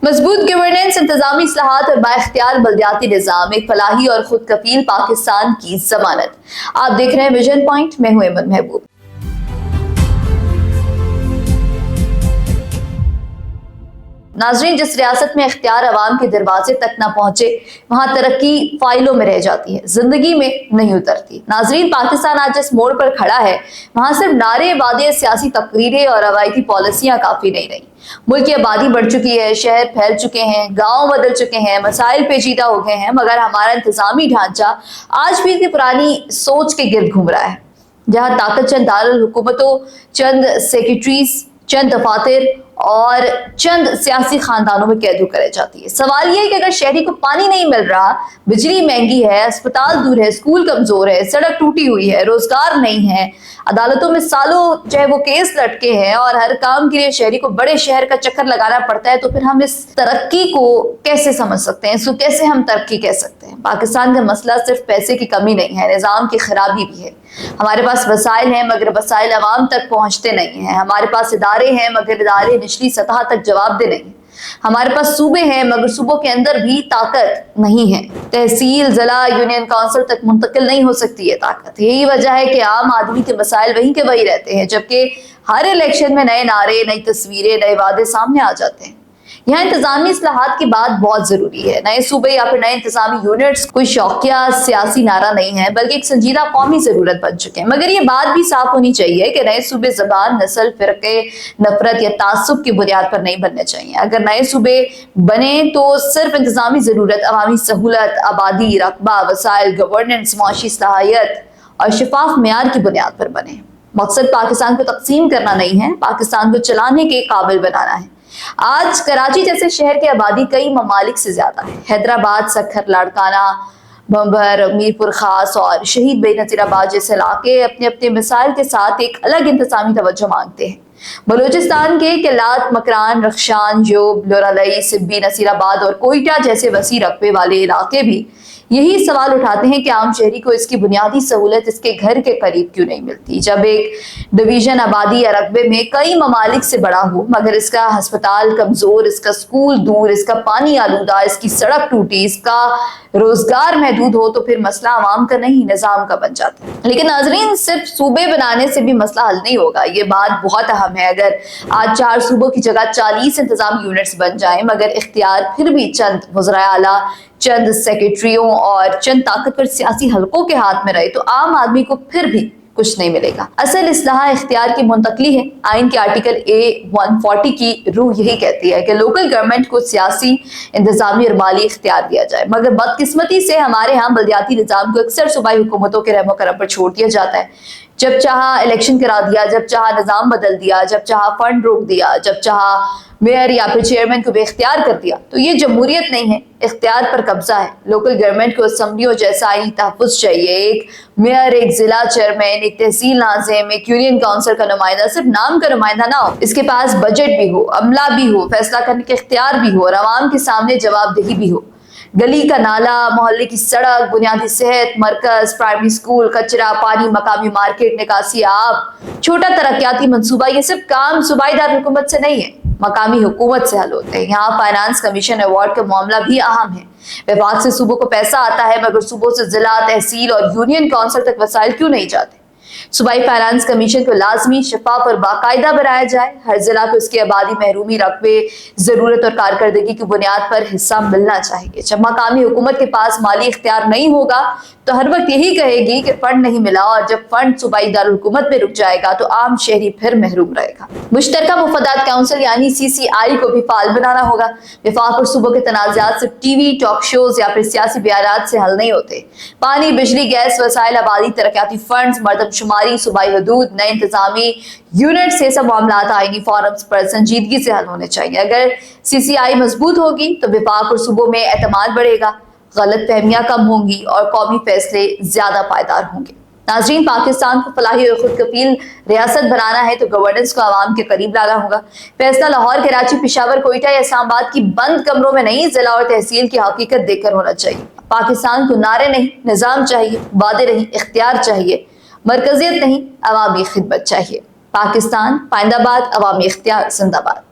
मजबूत गवर्नेंस, इंतजामी इस्लाहात और बाइख्तियार बल्दियाती निज़ाम, एक फलाही और खुद कफील पाकिस्तान की जमानत। आप देख रहे हैं विजन पॉइंट, मैं हूं अहमद महबूब। नाजरीन, जिस रियासत में इख्तियार अवाम के दरवाजे तक ना पहुंचे, वहां तरक्की फाइलों में रह जाती है, जिंदगी में नहीं उतरती। नाजरीन, पाकिस्तान आज जिस मोड़ पर खड़ा है, वहां सिर्फ नारे, वादे, सियासी तकरीरें और रवायती पॉलिसियां काफी नहीं रही। मुल्क की आबादी बढ़ चुकी है, शहर फैल चुके हैं, गांव बदल चुके हैं, मसाइल पेचीदा हो गए हैं, मगर हमारा इंतजामी ढांचा आज भी इतनी पुरानी सोच के गिर्द घूम रहा है, जहां ताकत चंद दारुल हुकूमतों, चंद सेक्रेटरीज, चंद दफातर और चंद सियासी खानदानों में कैद करे जाती है। सवाल यह है कि अगर शहरी को पानी नहीं मिल रहा, बिजली महंगी है, अस्पताल दूर है, स्कूल कमजोर है, सड़क टूटी हुई है, रोजगार नहीं है, अदालतों में सालों चाहे वो केस लटके हैं और हर काम के लिए शहरी को बड़े शहर का चक्कर लगाना पड़ता है, तो फिर हम इस तरक्की को कैसे समझ सकते हैं? इसको कैसे हम तरक्की कह सकते हैं? पाकिस्तान का मसला सिर्फ पैसे की कमी नहीं है, निजाम की खराबी भी है। हमारे पास वसाइल हैं मगर वसाइल अवाम तक पहुंचते नहीं हैं। हमारे पास इदारे हैं मगर इदारे निचली सतह तक जवाबदेह नहीं। हमारे पास सूबे हैं मगर सूबों के अंदर भी ताकत नहीं है। तहसील, जिला, यूनियन काउंसिल तक मुंतकिल नहीं हो सकती है ताकत। यही वजह है कि आम आदमी के मसाइल वहीं के वही रहते हैं, जबकि हर इलेक्शन में नए नारे, नई तस्वीरें, नए वादे सामने आ जाते हैं। यहाँ इंतजामी इस्लाहात की बात बहुत जरूरी है। नए सूबे या फिर नए इंतजामी यूनिट्स कोई शौकिया सियासी नारा नहीं है, बल्कि एक संजीदा कौमी जरूरत बन चुके हैं। मगर ये बात भी साफ होनी चाहिए कि नए सूबे ज़बान, नस्ल, फिरके, नफरत या तासुब की बुनियाद पर नहीं बनने चाहिए। अगर नए सूबे बने तो सिर्फ इंतजामी जरूरत, अवामी सहूलत, आबादी, रकबा, वसाइल, गवर्नेंस, मुआशी सलाहियत और शफाफ मेयार की बुनियाद पर बने। मकसद पाकिस्तान को तकसीम करना नहीं है, पाकिस्तान को चलाने के काबिल बनाना है। आज कराची जैसे शहर की आबादी कई ममालिक से ज्यादा है। हैदराबाद, सखर, लाड़काना, बम्बर, मीरपुर खास और शहीद बेनजीराबाद जैसे इलाके अपने अपने मिसाइल के साथ एक अलग इंतजामी तवज्जो मांगते हैं। बलूचिस्तान के किलात, मकरान, रख्शान, जोब, लोरालई, सिब्बी, नसीराबाद और कोयटा जैसे वसी रकबे वाले इलाके भी यही सवाल उठाते हैं कि आम शहरी को इसकी बुनियादी सहूलत इसके घर के करीब क्यों नहीं मिलती। जब एक डिवीजन आबादी या रकबे में कई ममालिक से बड़ा हो मगर इसका हस्पताल कमजोर, इसका स्कूल दूर, इसका पानी आलूदा, इसकी सड़क टूटी, इसका रोजगार महदूद हो, तो फिर मसला आवाम का नहीं, निजाम का बन जाता है। लेकिन नाजरीन, सिर्फ सूबे बनाने से भी मसला हल नहीं होगा, ये बात बहुत अहम है। अगर आज 4 सूबों की जगह 40 इंतजाम यूनिट्स बन जाएं मगर इख्तियार फिर भी चंद वज़राए आला, चंद सेक्रेटरियों और चंद ताकतवर सियासी हलकों के हाथ में रहे, तो आम आदमी को फिर भी कुछ नहीं मिलेगा। असल इस्लाह इख्तियार की मुंतकली है। आइन के आर्टिकल A140 की रूह यही कहती है कि लोकल गवर्नमेंट को सियासी, इंतजामी और माली इख्तियार दिया जाए, मगर बदकिस्मती से हमारे यहाँ बल्दियाती निजाम को अक्सर सूबाई हुकूमतों के रहमो करम पर छोड़ दिया जाता है। जब चाहा इलेक्शन करा दिया, जब चाहा निजाम बदल दिया, जब चाहा फंड रोक दिया, जब चाहा मेयर या फिर चेयरमैन को बेख्तियार कर दिया। तो ये जमहूरियत नहीं है, इख्तियार पर कब्जा है। लोकल गवर्नमेंट को असम्बलियों जैसा ही तहफ़्फ़ुज़ चाहिए। एक मेयर, एक जिला चेयरमैन, एक तहसील नाज़िम, एक यूनियन काउंसिल का नुमाइंदा सिर्फ नाम का नुमाइंदा ना हो, इसके पास बजट भी हो, अमला भी हो, फैसला करने के इख्तियार भी हो और आवाम के सामने जवाबदेही भी हो। गली का नाला, मोहल्ले की सड़क, बुनियादी सेहत मरकज, प्राइमरी स्कूल, कचरा, पानी, मकामी मार्केट, निकासी आब, छोटा तरक्याती मंसूबा, ये सब काम सूबाईदार हुकूमत से नहीं है, मकामी हुकूमत से हल होते हैं। यहाँ फाइनेंस कमीशन अवार्ड का मामला भी अहम है। विभाग से सूबों को पैसा आता है मगर सूबों से जिला, तहसील और यूनियन काउंसिल तक वसाइल क्यों नहीं जाते? सूबाई फाइनेंस कमीशन को लाजमी, शफाफ और बाकायदा बनाया जाए। हर जिला को इसकी आबादी, महरूमी, रकबे, जरूरत और कारकर्दगी की बुनियाद पर हिस्सा मिलना चाहिए। जब मकामी हुकूमत के पास माली इख्तियार नहीं होगा तो हर वक्त यही कहेगी कि फंड नहीं मिला, और जब फंड सूबाई दारुल हुकूमत में रुक जाएगा तो आम शहरी फिर महरूम रहेगा। मुश्तरका मुफादात काउंसिल यानी CCI को भी फाल बनाना होगा। विफाक और सूबों के तनाज़ात सिर्फ टीवी, टॉक शोज या फिर सियासी बयानात से हल नहीं होते। पानी, बिजली, गैस, वसाइल, आबादी, तरक्याती फंड, मर्दमशुमारी, सूबाई हदूद, नए इंतजामी यूनिट से सब मामला आईनी फॉरम्स पर संजीदगी से हल होने चाहिए। अगर CCI मजबूत होगी तो विफाक और सूबों में एतमाद बढ़ेगा, गलत फहमियां कम होंगी और कौमी फैसले ज्यादा पायदार होंगे। नाजरीन, पाकिस्तान को फलाही और खुद कफील रियासत बनाना है तो गवर्नेंस को आवाम के करीब लाना होगा। फैसला लाहौर, कराची, पेशावर, कोयटा या इस्लामाबाद की बंद कमरों में नहीं, जिला और तहसील की हकीकत देखकर होना चाहिए। पाकिस्तान को नारे नहीं, निजाम चाहिए, वादे नहीं, इख्तियार चाहिए, मरकजियत नहीं, अवामी खिदमत चाहिए। पाकिस्तान पाइंदाबाद, अवामी इख्तियार जिंदाबाद।